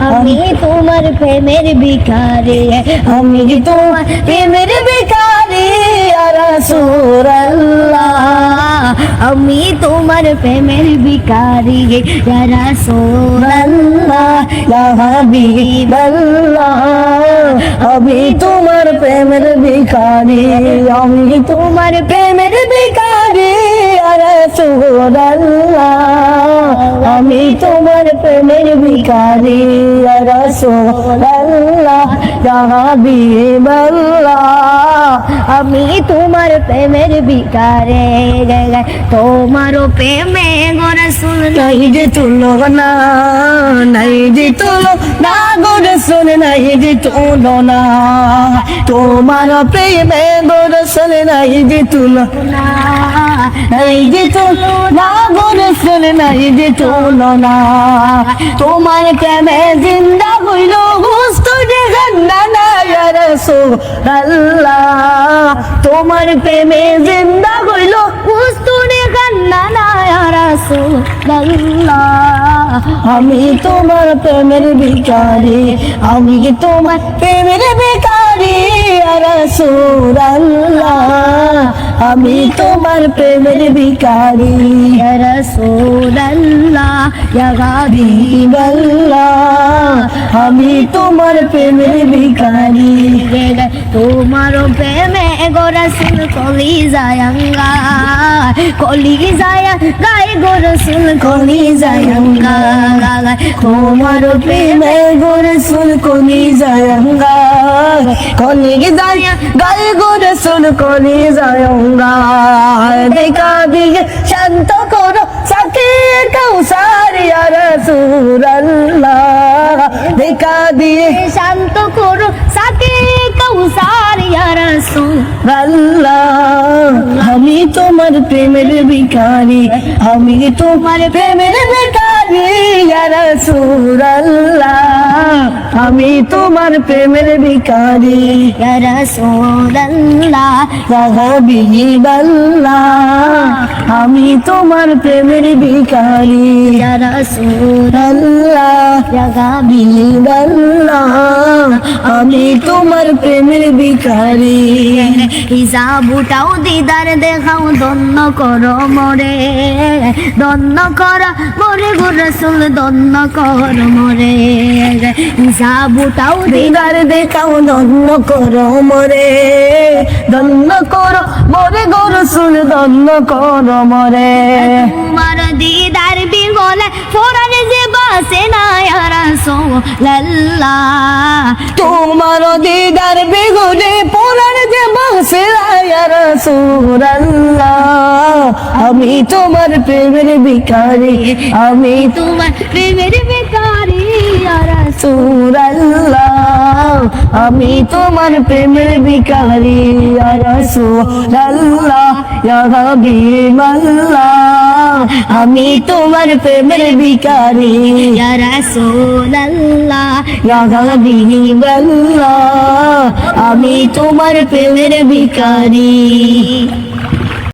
আমি তোমার প্রেমের ভিখারি, আমি তোমার প্রেমের ভিখারি ইয়া রাসূলুল্লাহ, আমি তোমার প্রেমের ভিখারি ইয়া রাসূলুল্লাহ, ইয়া হাবিবাল্লাহ, আমি তোমার প্রেমের ভিখারি, আমি তোমার প্রেমের ভিখারি ইয়া রাসূলুল্লাহ, আমি তোমার প্রেমের ভিখারি ইয়া রাসূলুল্লাহ, ইয়া হাবিবাল্লাহ, আমি তোমার প্রেমের ভিখারি, তোমার প্রেমে গো রাসূল নাই যে তুলনা, নাই যে তুলনা গো রাসূল, নাই যে তুলনা, তোমার প্রেমে গো রাসূল নাই যে তুলনা, নাই যে তুলনা গো রাসূল, নাই যে তুলনা, তোমার প্রেমে জিন্দা হইল হুস্তুরে জান্নানা ইয়া রাসূলুল্লাহ, তোমার প্রেমে জিন্দা হইল হুস্তুরে জান্নানা ইয়া রাসূলুল্লাহ, আমি তোমার প্রেমের ভিখারি, আমি তোমার প্রেমের ভিখারি ইয়া রাসূলুল্লাহ, আমি তোমার প্রেমের ভিখারি ইয়া রাসূলুল্লাহ, ইয়া হাবিবাল্লাহ, আমি তোমার প্রেমের ভিখারি, তোমার প্রেমে গো রাসূল কলিজায় আঙ্গার, কলিজায় গায় গো রাসূল কলিজায় আঙ্গার, তোমার প্রেমে গো রাসূল কলিজায় আঙ্গার, কলিজায় গায় গো রাসূল কলিজায় আঙ্গার, দেখা দিয়ে শান্ত করো সাথে কাউসার ইয়া রাসূলুল্লাহ, দেখা দিয়ে শান্ত করো সাথে কাউসার ইয়া রাসূলুল্লাহ, আমি তোমার প্রেমের ভিখারি, আমি তোমার প্রেমের ভিখারি ইয়া রাসূলুল্লাহ, আমি তোমার প্রেমের ভিখারি ইয়া রাসূলুল্লাহ, ইয়া হাবিবাল্লাহ, আমি তোমার প্রেমের ভিখারি ইয়া রাসূলুল্লাহ, ইয়া হাবিবাল্লাহ, আমি তোমার প্রেমের ভিখারি, হিসাব উঠাও দিদার দেখাও ধন্য করো মরে, ধন্য করো মরে গো রাসূল, ধন্য করো মরে, হিসাব উঠাও দিদার দেখাও ধন্য করো মরে, ধন্য করো মরে গো রাসূল, ধন্য করো মরে, তোমার দিদার বিগলে ফোরানে যে বাসে না ইয়া রাসূলুল্লাহ, তোমার দিদার বিগলে ফোরানে যে বাসে না ইয়া রাসূলুল্লাহ, আমি তোমার প্রেমের ভিখারি, আমি তোমার প্রেমের ভিখারি ইয়া রাসূলুল্লাহ, আমি তোমার প্রেমের ভিখারি ইয়া রাসূলুল্লাহ, ইয়া হাবিবাল্লাহ, আমি তোমার প্রেমের ভিখারি ইয়া রাসূলুল্লাহ, ইয়া হাবিবাল্লাহ, আমি তোমার প্রেমের ভিখারি।